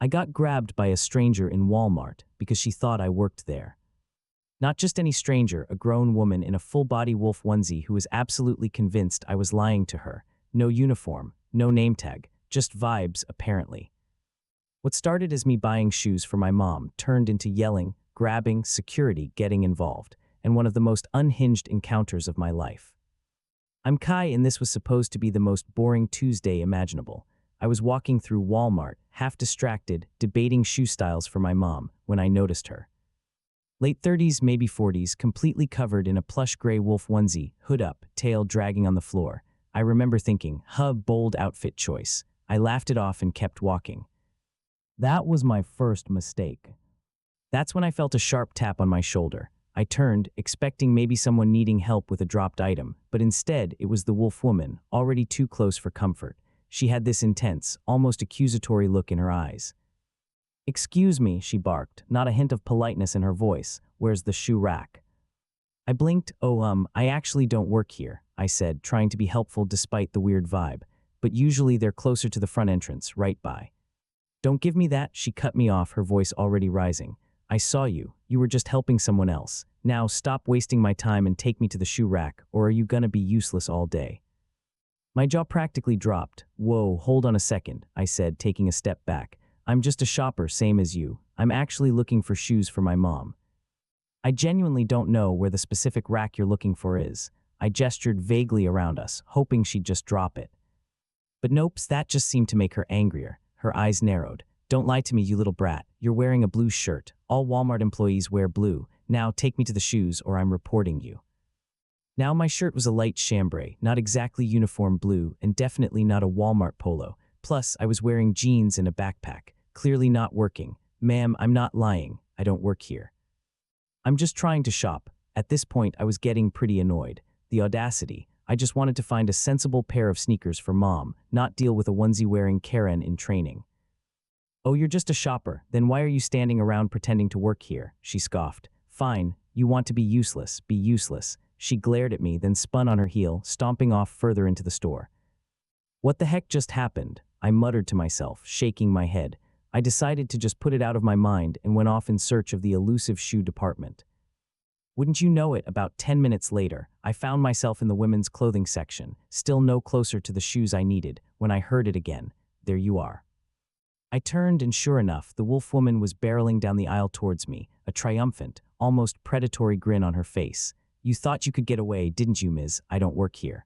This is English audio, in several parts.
I got grabbed by a stranger in Walmart because she thought I worked there. Not just any stranger, a grown woman in a full-body wolf onesie who was absolutely convinced I was lying to her. No uniform, no name tag, just vibes, apparently. What started as me buying shoes for my mom turned into yelling, grabbing, security getting involved, and one of the most unhinged encounters of my life. I'm Kai, and this was supposed to be the most boring Tuesday imaginable. I was walking through Walmart, half distracted, debating shoe styles for my mom, when I noticed her. Late 30s, maybe 40s, completely covered in a plush gray wolf onesie, hood up, tail dragging on the floor. I remember thinking, bold outfit choice. I laughed it off and kept walking. That was my first mistake. That's when I felt a sharp tap on my shoulder. I turned, expecting maybe someone needing help with a dropped item, but instead it was the wolf woman, already too close for comfort. She had this intense, almost accusatory look in her eyes. "Excuse me," she barked, not a hint of politeness in her voice. "Where's the shoe rack?" I blinked. I actually don't work here," I said, trying to be helpful despite the weird vibe. "But usually they're closer to the front entrance, right by." "Don't give me that," she cut me off, her voice already rising. "I saw you. You were just helping someone else. Now stop wasting my time and take me to the shoe rack, or are you gonna be useless all day?" My jaw practically dropped. "Whoa, hold on a second," I said, taking a step back. "I'm just a shopper, same as you. I'm actually looking for shoes for my mom." "I genuinely don't know where the specific rack you're looking for is." I gestured vaguely around us, hoping she'd just drop it. But nope, that just seemed to make her angrier. Her eyes narrowed. "Don't lie to me, you little brat. You're wearing a blue shirt. All Walmart employees wear blue. Now take me to the shoes or I'm reporting you." Now my shirt was a light chambray, not exactly uniform blue, and definitely not a Walmart polo. Plus, I was wearing jeans and a backpack. Clearly not working. "Ma'am, I'm not lying. I don't work here. I'm just trying to shop." At this point, I was getting pretty annoyed. The audacity. I just wanted to find a sensible pair of sneakers for mom, not deal with a onesie-wearing Karen in training. "Oh, you're just a shopper. Then why are you standing around pretending to work here?" she scoffed. "Fine. You want to be useless. Be useless." She glared at me, then spun on her heel, stomping off further into the store. What the heck just happened? I muttered to myself, shaking my head. I decided to just put it out of my mind and went off in search of the elusive shoe department. Wouldn't you know it, about 10 minutes later, I found myself in the women's clothing section, still no closer to the shoes I needed, when I heard it again. "There you are." I turned, and sure enough, the wolf woman was barreling down the aisle towards me, a triumphant, almost predatory grin on her face. "You thought you could get away, didn't you, Ms. I don't work here."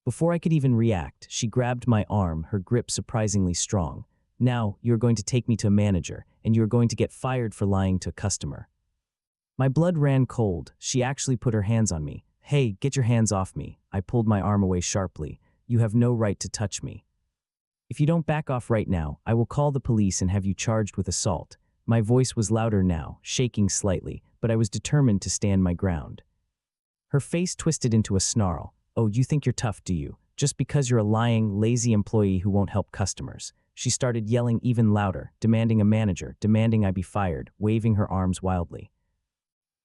Before I could even react, she grabbed my arm, her grip surprisingly strong. "Now, you're going to take me to a manager, and you're going to get fired for lying to a customer." My blood ran cold. She actually put her hands on me. "Hey, get your hands off me." I pulled my arm away sharply. "You have no right to touch me. If you don't back off right now, I will call the police and have you charged with assault." My voice was louder now, shaking slightly, but I was determined to stand my ground. Her face twisted into a snarl. "Oh, you think you're tough, do you? Just because you're a lying, lazy employee who won't help customers." She started yelling even louder, demanding a manager, demanding I be fired, waving her arms wildly.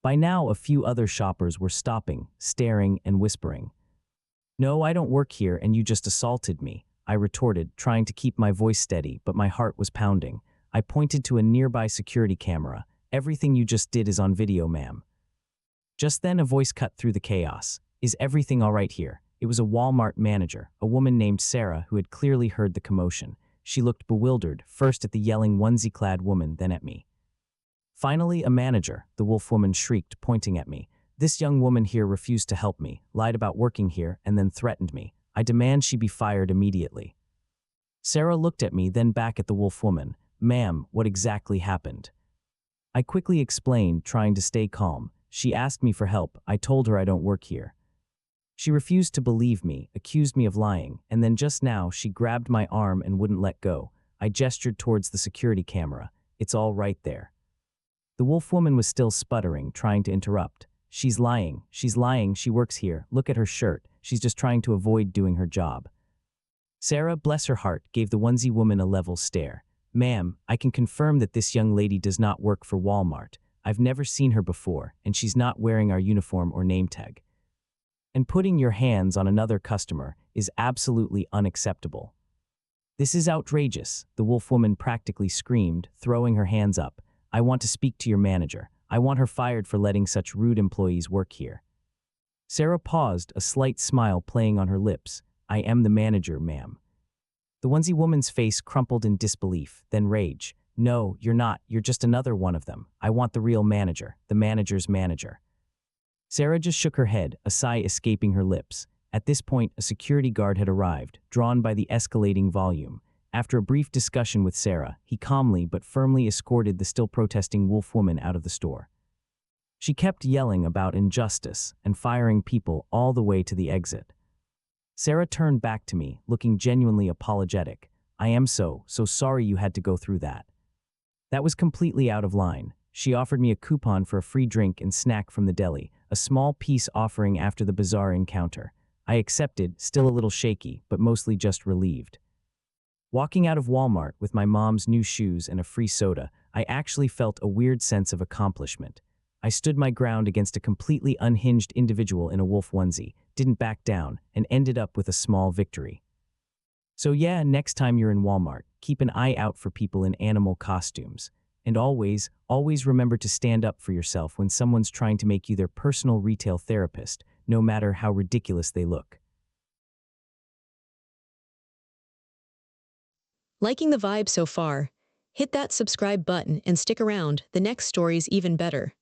By now, a few other shoppers were stopping, staring, and whispering. "No, I don't work here, and you just assaulted me," I retorted, trying to keep my voice steady, but my heart was pounding. I pointed to a nearby security camera. "Everything you just did is on video, ma'am." Just then, a voice cut through the chaos. "Is everything all right here?" It was a Walmart manager, a woman named Sarah, who had clearly heard the commotion. She looked bewildered, first at the yelling onesie-clad woman, then at me. "Finally, a manager," the wolf woman shrieked, pointing at me. "This young woman here refused to help me, lied about working here, and then threatened me. I demand she be fired immediately." Sarah looked at me, then back at the wolf woman. "Ma'am, what exactly happened?" I quickly explained, trying to stay calm. "She asked me for help. I told her I don't work here. She refused to believe me, accused me of lying, and then just now she grabbed my arm and wouldn't let go." I gestured towards the security camera. "It's all right there." The wolf woman was still sputtering, trying to interrupt. She's lying. She works here. Look at her shirt. She's just trying to avoid doing her job." Sarah, bless her heart, gave the onesie woman a level stare. "Ma'am, I can confirm that this young lady does not work for Walmart. I've never seen her before, and she's not wearing our uniform or name tag. And putting your hands on another customer is absolutely unacceptable." "This is outrageous," the wolf woman practically screamed, throwing her hands up. "I want to speak to your manager. I want her fired for letting such rude employees work here." Sarah paused, a slight smile playing on her lips. "I am the manager, ma'am." The onesie woman's face crumpled in disbelief, then rage. "No, you're not. You're just another one of them. I want the real manager, the manager's manager." Sarah just shook her head, a sigh escaping her lips. At this point, a security guard had arrived, drawn by the escalating volume. After a brief discussion with Sarah, he calmly but firmly escorted the still protesting wolf woman out of the store. She kept yelling about injustice and firing people all the way to the exit. Sarah turned back to me, looking genuinely apologetic. "I am so sorry you had to go through that." That was completely out of line. She offered me a coupon for a free drink and snack from the deli, a small peace offering after the bizarre encounter. I accepted, still a little shaky, but mostly just relieved. Walking out of Walmart with my mom's new shoes and a free soda, I actually felt a weird sense of accomplishment. I stood my ground against a completely unhinged individual in a wolf onesie, didn't back down, and ended up with a small victory. So yeah, next time you're in Walmart, keep an eye out for people in animal costumes. And always remember to stand up for yourself when someone's trying to make you their personal retail therapist, no matter how ridiculous they look. Liking the vibe so far? Hit that subscribe button and stick around, the next story's even better.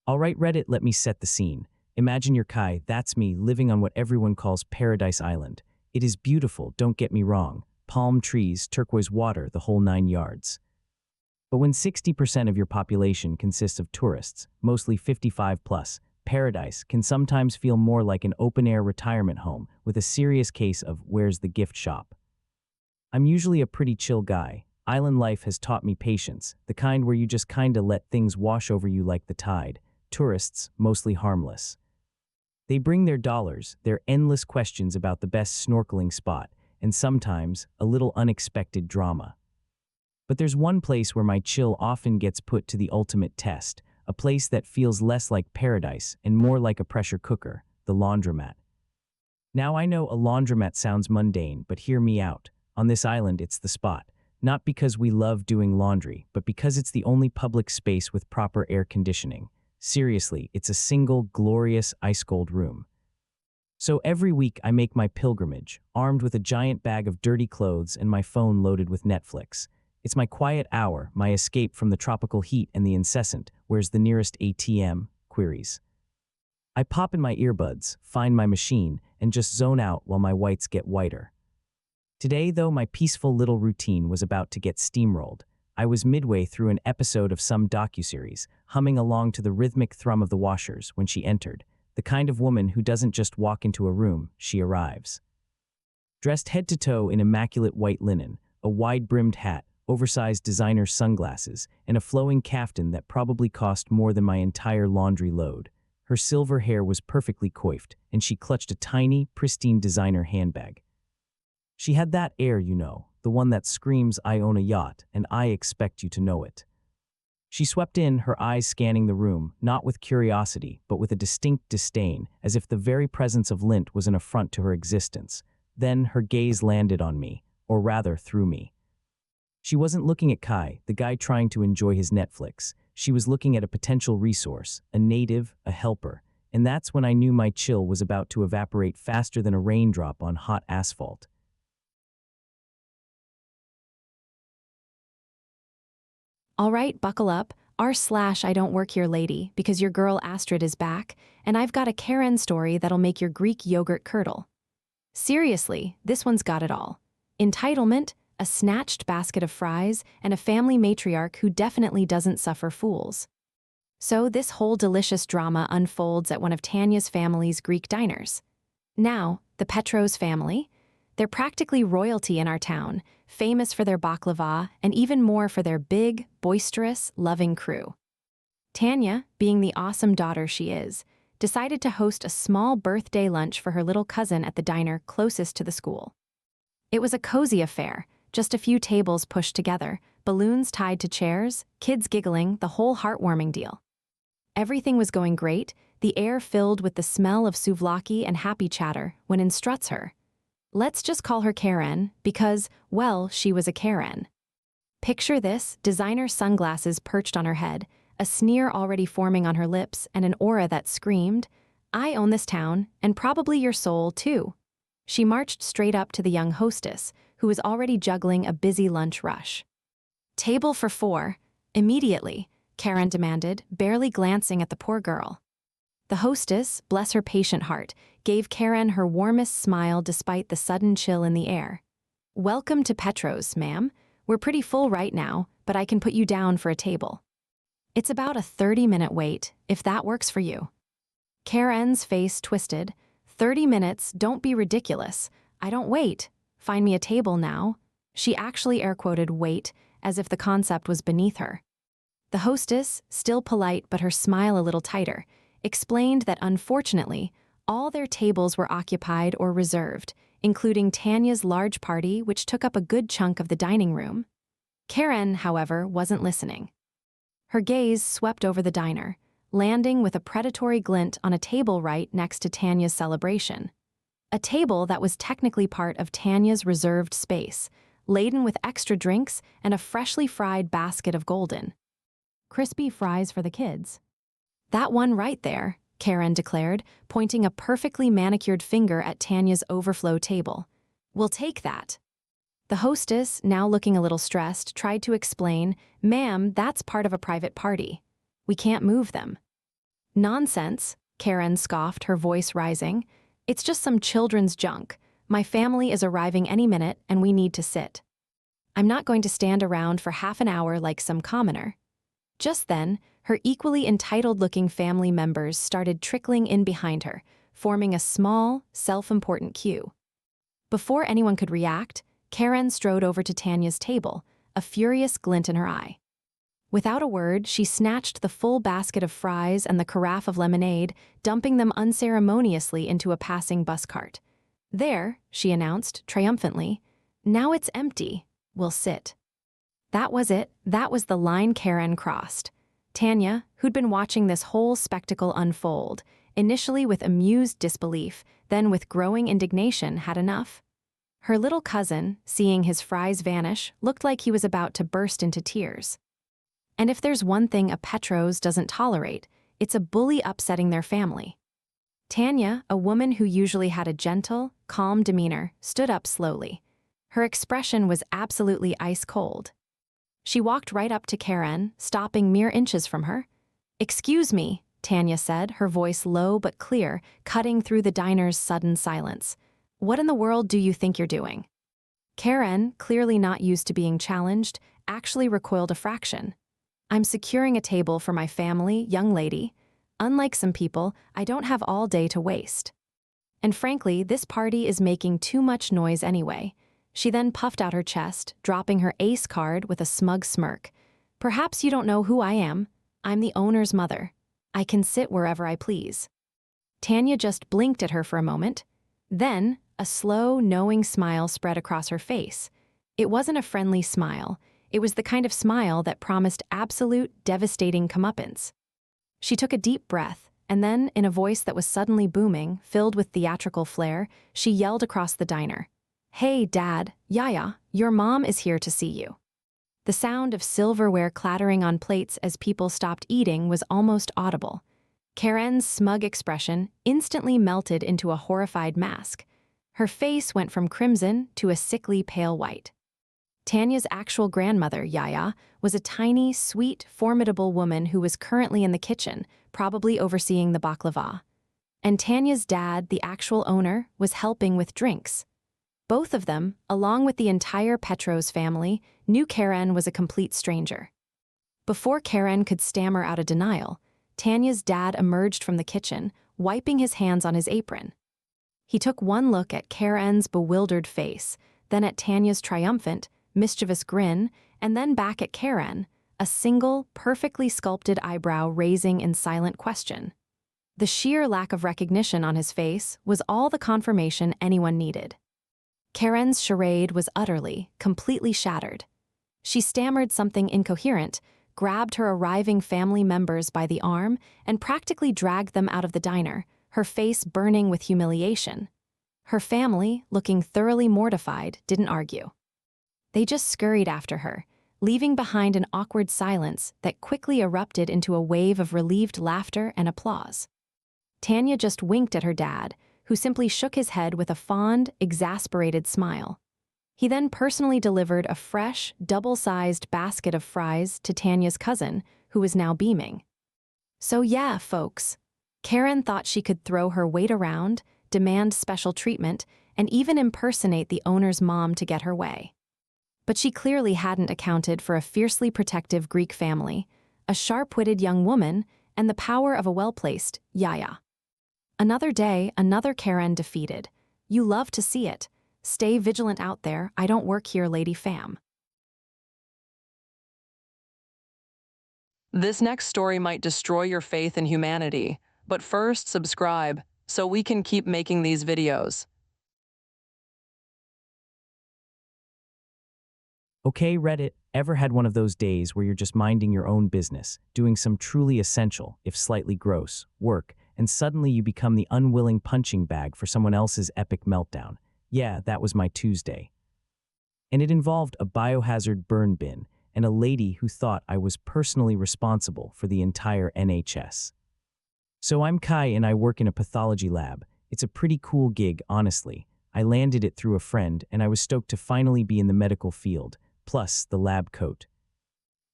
Alright Reddit, let me set the scene. Imagine you're Kai, that's me, living on what everyone calls Paradise Island. It is beautiful, don't get me wrong. Palm trees, turquoise water, the whole 9 yards. But when 60% of your population consists of tourists, mostly 55 plus, Paradise can sometimes feel more like an open-air retirement home with a serious case of "where's the gift shop?" I'm usually a pretty chill guy. Island life has taught me patience, the kind where you just kinda let things wash over you like the tide. Tourists, mostly harmless. They bring their dollars, their endless questions about the best snorkeling spot, and sometimes a little unexpected drama. But there's one place where my chill often gets put to the ultimate test, a place that feels less like paradise and more like a pressure cooker, the laundromat. Now I know a laundromat sounds mundane, but hear me out. On this island, it's the spot. Not because we love doing laundry, but because it's the only public space with proper air conditioning. Seriously, it's a single, glorious, ice-cold room. So every week I make my pilgrimage, armed with a giant bag of dirty clothes and my phone loaded with Netflix. It's my quiet hour, my escape from the tropical heat and the incessant "where's the nearest ATM?" queries. I pop in my earbuds, find my machine, and just zone out while my whites get whiter. Today, though, my peaceful little routine was about to get steamrolled. I was midway through an episode of some docuseries, humming along to the rhythmic thrum of the washers when she entered, the kind of woman who doesn't just walk into a room, she arrives. Dressed head to toe in immaculate white linen, a wide-brimmed hat, oversized designer sunglasses, and a flowing kaftan that probably cost more than my entire laundry load. Her silver hair was perfectly coiffed, and she clutched a tiny, pristine designer handbag. She had that air, you know, the one that screams, "I own a yacht, and I expect you to know it." She swept in, her eyes scanning the room, not with curiosity, but with a distinct disdain, as if the very presence of lint was an affront to her existence. Then her gaze landed on me, or rather through me. She wasn't looking at Kai, the guy trying to enjoy his Netflix. She was looking at a potential resource, a native, a helper, and that's when I knew my chill was about to evaporate faster than a raindrop on hot asphalt. All right, buckle up, r/IDontWorkHereLady, because your girl Astrid is back, and I've got a Karen story that'll make your Greek yogurt curdle. Seriously, this one's got it all. Entitlement, a snatched basket of fries, and a family matriarch who definitely doesn't suffer fools. So this whole delicious drama unfolds at one of Tanya's family's Greek diners. Now, the Petros family, they're practically royalty in our town, famous for their baklava and even more for their big, boisterous, loving crew. Tanya, being the awesome daughter she is, decided to host a small birthday lunch for her little cousin at the diner closest to the school. It was a cozy affair, just a few tables pushed together, balloons tied to chairs, kids giggling, the whole heartwarming deal. Everything was going great, the air filled with the smell of souvlaki and happy chatter, when in struts her. Let's just call her Karen, because, well, she was a Karen. Picture this, designer sunglasses perched on her head, a sneer already forming on her lips, and an aura that screamed, "I own this town, and probably your soul, too." She marched straight up to the young hostess, who was already juggling a busy lunch rush. "Table for 4, immediately," Karen demanded, barely glancing at the poor girl. The hostess, bless her patient heart, gave Karen her warmest smile despite the sudden chill in the air. "Welcome to Petros, ma'am. We're pretty full right now, but I can put you down for a table. It's about a 30-minute wait, if that works for you." Karen's face twisted. 30 minutes, don't be ridiculous. I don't wait. Find me a table now. She actually air-quoted wait, as if the concept was beneath her. The hostess, still polite but her smile a little tighter, explained that unfortunately, all their tables were occupied or reserved, including Tanya's large party, which took up a good chunk of the dining room. Karen, however, wasn't listening. Her gaze swept over the diner, landing with a predatory glint on a table right next to Tanya's celebration. A table that was technically part of Tanya's reserved space, laden with extra drinks and a freshly fried basket of golden, crispy fries for the kids. "That one right there," Karen declared, pointing a perfectly manicured finger at Tanya's overflow table. "We'll take that." The hostess, now looking a little stressed, tried to explain, "Ma'am, that's part of a private party. We can't move them." "Nonsense," Karen scoffed, her voice rising. "It's just some children's junk. My family is arriving any minute and we need to sit. I'm not going to stand around for half an hour like some commoner." Just then, her equally entitled-looking family members started trickling in behind her, forming a small, self-important queue. Before anyone could react, Karen strode over to Tanya's table, a furious glint in her eye. Without a word, she snatched the full basket of fries and the carafe of lemonade, dumping them unceremoniously into a passing bus cart. "There," she announced, triumphantly. "Now it's empty. We'll sit." That was it. That was the line Karen crossed. Tanya, who'd been watching this whole spectacle unfold, initially with amused disbelief, then with growing indignation, had enough. Her little cousin, seeing his fries vanish, looked like he was about to burst into tears. And if there's one thing a Petros doesn't tolerate, it's a bully upsetting their family. Tanya, a woman who usually had a gentle, calm demeanor, stood up slowly. Her expression was absolutely ice-cold. She walked right up to Karen, stopping mere inches from her. "Excuse me," Tanya said, her voice low but clear, cutting through the diner's sudden silence. "What in the world do you think you're doing?" Karen, clearly not used to being challenged, actually recoiled a fraction. "I'm securing a table for my family, young lady. Unlike some people, I don't have all day to waste. And frankly, this party is making too much noise anyway." She then puffed out her chest, dropping her ace card with a smug smirk. "Perhaps you don't know who I am. I'm the owner's mother. I can sit wherever I please." Tanya just blinked at her for a moment. Then, a slow, knowing smile spread across her face. It wasn't a friendly smile. It was the kind of smile that promised absolute, devastating comeuppance. She took a deep breath, and then, in a voice that was suddenly booming, filled with theatrical flair, she yelled across the diner, "Hey, Dad, Yaya, your mom is here to see you." The sound of silverware clattering on plates as people stopped eating was almost audible. Karen's smug expression instantly melted into a horrified mask. Her face went from crimson to a sickly pale white. Tanya's actual grandmother, Yaya, was a tiny, sweet, formidable woman who was currently in the kitchen, probably overseeing the baklava. And Tanya's dad, the actual owner, was helping with drinks. Both of them, along with the entire Petros family, knew Karen was a complete stranger. Before Karen could stammer out a denial, Tanya's dad emerged from the kitchen, wiping his hands on his apron. He took one look at Karen's bewildered face, then at Tanya's triumphant, mischievous grin, and then back at Karen, a single, perfectly sculpted eyebrow raising in silent question. The sheer lack of recognition on his face was all the confirmation anyone needed. Karen's charade was utterly, completely shattered. She stammered something incoherent, grabbed her arriving family members by the arm, and practically dragged them out of the diner, her face burning with humiliation. Her family, looking thoroughly mortified, didn't argue. They just scurried after her, leaving behind an awkward silence that quickly erupted into a wave of relieved laughter and applause. Tanya just winked at her dad, who simply shook his head with a fond, exasperated smile. He then personally delivered a fresh, double-sized basket of fries to Tanya's cousin, who was now beaming. So yeah, folks, Karen thought she could throw her weight around, demand special treatment, and even impersonate the owner's mom to get her way. But she clearly hadn't accounted for a fiercely protective Greek family, a sharp-witted young woman, and the power of a well-placed yaya. Another day, another Karen defeated. You love to see it. Stay vigilant out there, I don't work here, lady fam. This next story might destroy your faith in humanity, but first subscribe so we can keep making these videos. Okay, Reddit, ever had one of those days where you're just minding your own business, doing some truly essential, if slightly gross, work, and suddenly you become the unwilling punching bag for someone else's epic meltdown? Yeah, that was my Tuesday. And it involved a biohazard burn bin and a lady who thought I was personally responsible for the entire NHS. So I'm Kai and I work in a pathology lab. It's a pretty cool gig, honestly. I landed it through a friend and I was stoked to finally be in the medical field, plus the lab coat.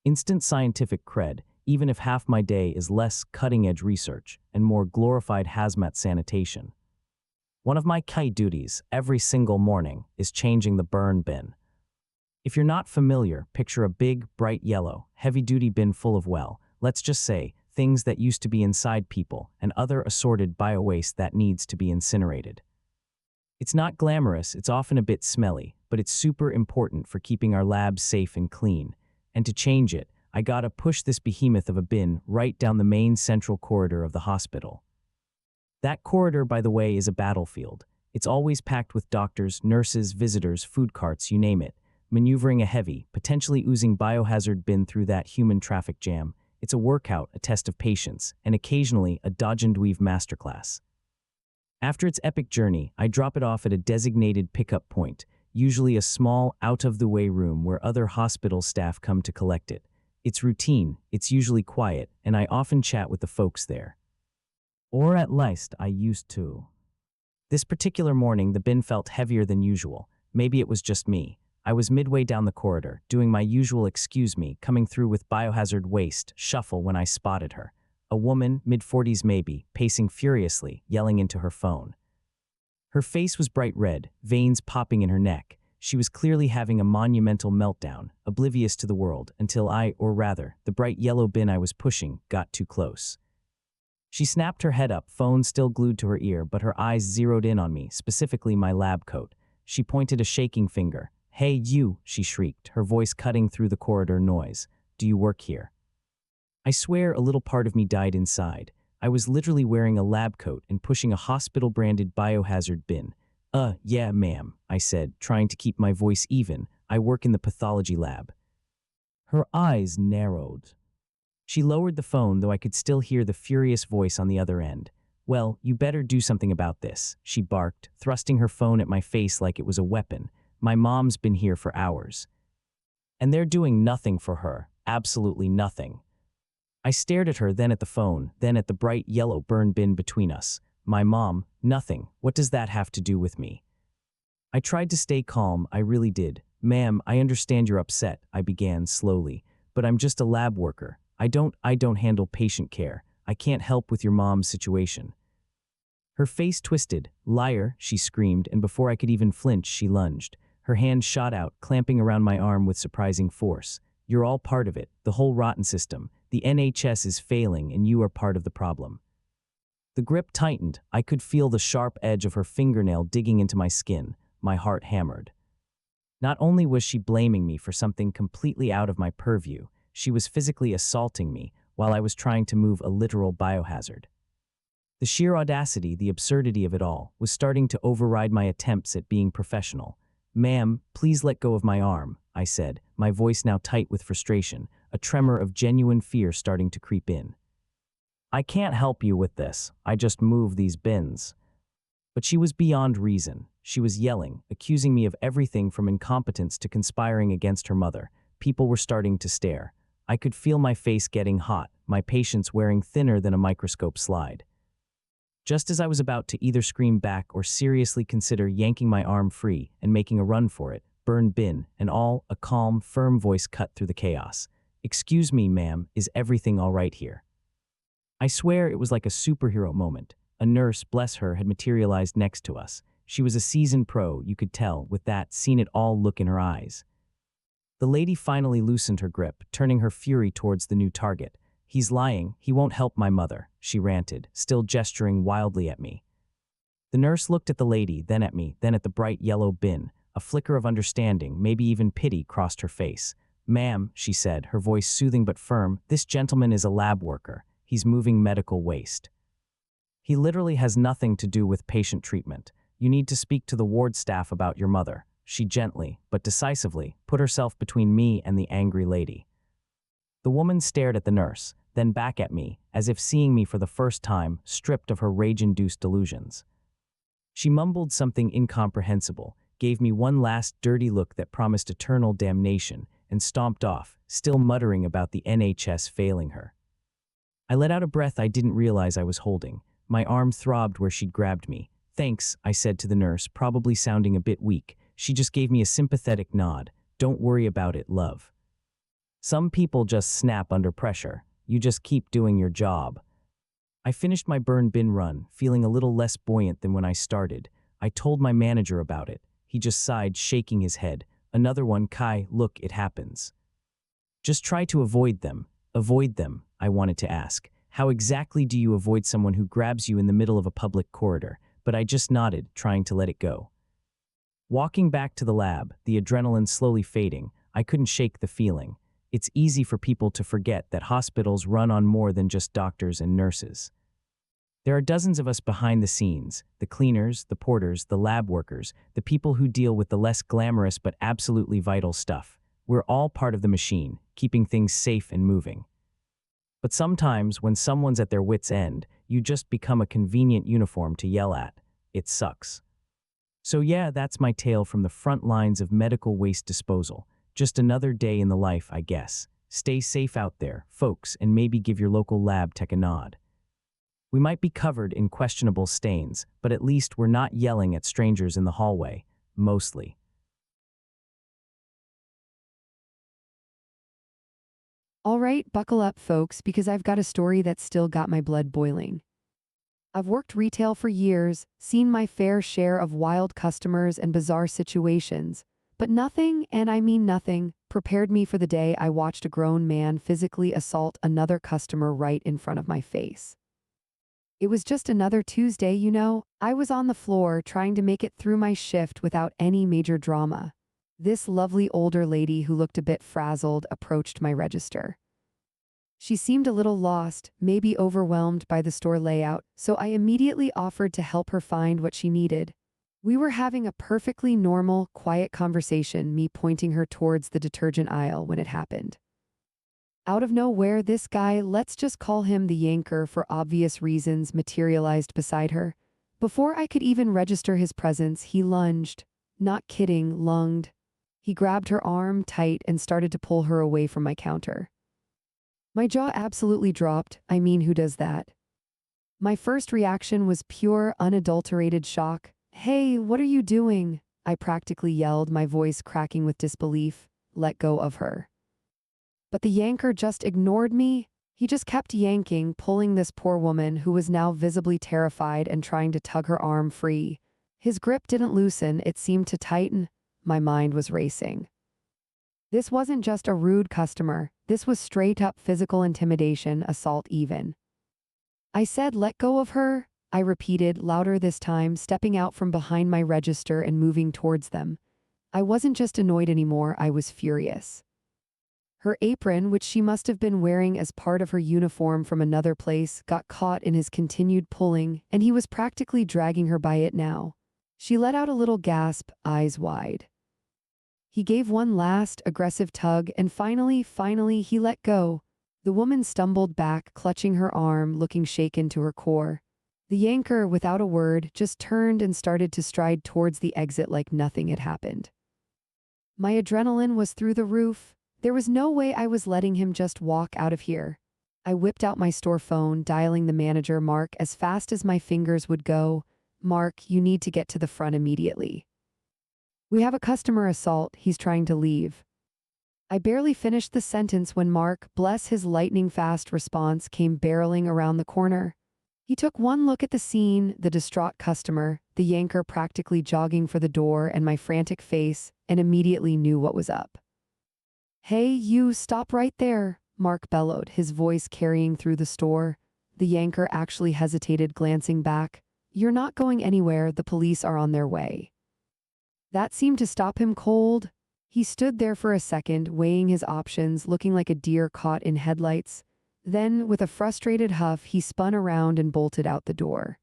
Instant scientific cred, even if half my day is less cutting-edge research and more glorified hazmat sanitation. One of my Kai duties every single morning is changing the burn bin. If you're not familiar, picture a big, bright yellow, heavy-duty bin full of, well, let's just say, things that used to be inside people and other assorted biowaste that needs to be incinerated. It's not glamorous, it's often a bit smelly, but it's super important for keeping our labs safe and clean. And to change it, I gotta push this behemoth of a bin right down the main central corridor of the hospital. That corridor, by the way, is a battlefield. It's always packed with doctors, nurses, visitors, food carts, you name it, maneuvering a heavy, potentially oozing biohazard bin through that human traffic jam. It's a workout, a test of patience, and occasionally a dodge and weave masterclass. After its epic journey, I drop it off at a designated pickup point, usually a small, out-of-the-way room where other hospital staff come to collect it. It's routine, it's usually quiet, and I often chat with the folks there. Or at least I used to. This particular morning, the bin felt heavier than usual. Maybe it was just me. I was midway down the corridor, doing my usual excuse me, coming through with biohazard waste, shuffle when I spotted her. A woman, mid-40s maybe, pacing furiously, yelling into her phone. Her face was bright red, veins popping in her neck. She was clearly having a monumental meltdown, oblivious to the world, until I, or rather, the bright yellow bin I was pushing, got too close. She snapped her head up, phone still glued to her ear, but her eyes zeroed in on me, specifically my lab coat. She pointed a shaking finger. "Hey, you," she shrieked, her voice cutting through the corridor noise. "Do you work here?" I swear a little part of me died inside. I was literally wearing a lab coat and pushing a hospital-branded biohazard bin. Yeah, ma'am," I said, trying to keep my voice even. "I work in the pathology lab." Her eyes narrowed. She lowered the phone, though I could still hear the furious voice on the other end. "Well, you better do something about this," she barked, thrusting her phone at my face like it was a weapon. "My mom's been here for hours. And they're doing nothing for her, absolutely nothing." I stared at her, then at the phone, then at the bright yellow burn bin between us. "My mom, nothing. What does that have to do with me?" I tried to stay calm, I really did. "Ma'am, I understand you're upset," I began slowly, "but I'm just a lab worker. I don't handle patient care. I can't help with your mom's situation." Her face twisted. "Liar," she screamed, and before I could even flinch, she lunged. Her hand shot out, clamping around my arm with surprising force. "You're all part of it, the whole rotten system. The NHS is failing and you are part of the problem." The grip tightened. I could feel the sharp edge of her fingernail digging into my skin. My heart hammered. Not only was she blaming me for something completely out of my purview, she was physically assaulting me while I was trying to move a literal biohazard. The sheer audacity, the absurdity of it all, was starting to override my attempts at being professional. "Ma'am, please let go of my arm," I said, my voice now tight with frustration, a tremor of genuine fear starting to creep in. "I can't help you with this. I just move these bins." But she was beyond reason. She was yelling, accusing me of everything from incompetence to conspiring against her mother. People were starting to stare. I could feel my face getting hot, my patience wearing thinner than a microscope slide. Just as I was about to either scream back or seriously consider yanking my arm free and making a run for it, burn bin, and all, a calm, firm voice cut through the chaos. "Excuse me, ma'am, is everything all right here?" I swear it was like a superhero moment. A nurse, bless her, had materialized next to us. She was a seasoned pro, you could tell, with that seen-it-all look in her eyes. The lady finally loosened her grip, turning her fury towards the new target. "He's lying, he won't help my mother," she ranted, still gesturing wildly at me. The nurse looked at the lady, then at me, then at the bright yellow bin. A flicker of understanding, maybe even pity, crossed her face. "Ma'am," she said, her voice soothing but firm, "this gentleman is a lab worker. He's moving medical waste. He literally has nothing to do with patient treatment. You need to speak to the ward staff about your mother." She gently, but decisively, put herself between me and the angry lady. The woman stared at the nurse, then back at me, as if seeing me for the first time, stripped of her rage-induced delusions. She mumbled something incomprehensible, gave me one last dirty look that promised eternal damnation, and stomped off, still muttering about the NHS failing her. I let out a breath I didn't realize I was holding. My arm throbbed where she'd grabbed me. "Thanks," I said to the nurse, probably sounding a bit weak. She just gave me a sympathetic nod. "Don't worry about it, love. Some people just snap under pressure. You just keep doing your job." I finished my burn bin run, feeling a little less buoyant than when I started. I told my manager about it. He just sighed, shaking his head. "Another one, Kai, look, it happens." "Just try to avoid them." "Avoid them?" I wanted to ask. "How exactly do you avoid someone who grabs you in the middle of a public corridor?" But I just nodded, trying to let it go. Walking back to the lab, the adrenaline slowly fading, I couldn't shake the feeling. It's easy for people to forget that hospitals run on more than just doctors and nurses. There are dozens of us behind the scenes, the cleaners, the porters, the lab workers, the people who deal with the less glamorous but absolutely vital stuff. We're all part of the machine, keeping things safe and moving. But sometimes, when someone's at their wit's end, you just become a convenient uniform to yell at. It sucks. So yeah, that's my tale from the front lines of medical waste disposal. Just another day in the life, I guess. Stay safe out there, folks, and maybe give your local lab tech a nod. We might be covered in questionable stains, but at least we're not yelling at strangers in the hallway, mostly. All right, buckle up, folks, because I've got a story that's still got my blood boiling. I've worked retail for years, seen my fair share of wild customers and bizarre situations, but nothing, and I mean nothing, prepared me for the day I watched a grown man physically assault another customer right in front of my face. It was just another Tuesday, you know. I was on the floor trying to make it through my shift without any major drama. This lovely older lady who looked a bit frazzled approached my register. She seemed a little lost, maybe overwhelmed by the store layout, so I immediately offered to help her find what she needed. We were having a perfectly normal, quiet conversation, me pointing her towards the detergent aisle when it happened. Out of nowhere, this guy, let's just call him the Yanker for obvious reasons, materialized beside her. Before I could even register his presence, he lunged. Not kidding, lunged. He grabbed her arm tight and started to pull her away from my counter. My jaw absolutely dropped. I mean, who does that? My first reaction was pure, unadulterated shock. "Hey, what are you doing?" I practically yelled, my voice cracking with disbelief. "Let go of her." But the yanker just ignored me. He just kept yanking, pulling this poor woman who was now visibly terrified and trying to tug her arm free. His grip didn't loosen, it seemed to tighten. My mind was racing. This wasn't just a rude customer. This was straight-up physical intimidation, assault even. I said, "Let go of her," I repeated, louder this time, stepping out from behind my register and moving towards them. I wasn't just annoyed anymore, I was furious. Her apron, which she must have been wearing as part of her uniform from another place, got caught in his continued pulling, and he was practically dragging her by it now. She let out a little gasp, eyes wide. He gave one last, aggressive tug, and finally, he let go. The woman stumbled back, clutching her arm, looking shaken to her core. The yanker, without a word, just turned and started to stride towards the exit like nothing had happened. My adrenaline was through the roof. There was no way I was letting him just walk out of here. I whipped out my store phone, dialing the manager, Mark, as fast as my fingers would go. Mark, you need to get to the front immediately. We have a customer assault. He's trying to leave. I barely finished the sentence when Mark, bless his lightning-fast response, came barreling around the corner. He took one look at the scene, the distraught customer, the yanker practically jogging for the door, and my frantic face, and immediately knew what was up. "Hey, you, stop right there," Mark bellowed, his voice carrying through the store. The yanker actually hesitated, glancing back. "You're not going anywhere. The police are on their way." That seemed to stop him cold. He stood there for a second, weighing his options, looking like a deer caught in headlights. Then, with a frustrated huff, he spun around and bolted out the door.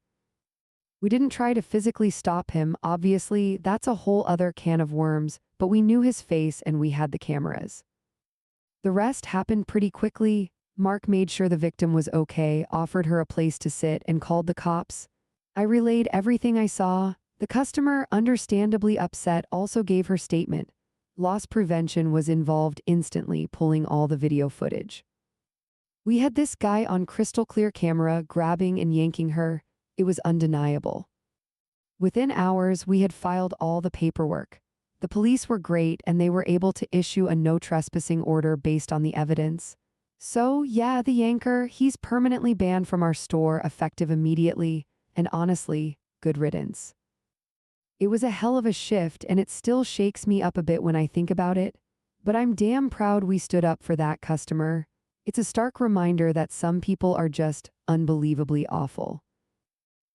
We didn't try to physically stop him, obviously, that's a whole other can of worms, but we knew his face and we had the cameras. The rest happened pretty quickly. Mark made sure the victim was okay, offered her a place to sit, and called the cops. I relayed everything I saw. The customer, understandably upset, also gave her statement. Loss prevention was involved instantly, pulling all the video footage. We had this guy on crystal clear camera grabbing and yanking her. It was undeniable. Within hours, we had filed all the paperwork. The police were great and they were able to issue a no trespassing order based on the evidence. So, yeah, the yanker, he's permanently banned from our store, effective immediately, and honestly, good riddance. It was a hell of a shift and it still shakes me up a bit when I think about it, but I'm damn proud we stood up for that customer. It's a stark reminder that some people are just unbelievably awful.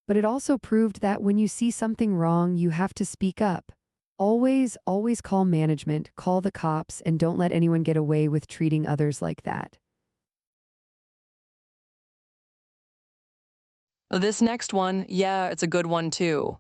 But it also proved that when you see something wrong, you have to speak up. Always call management, call the cops, and don't let anyone get away with treating others like that. This next one, yeah, it's a good one too.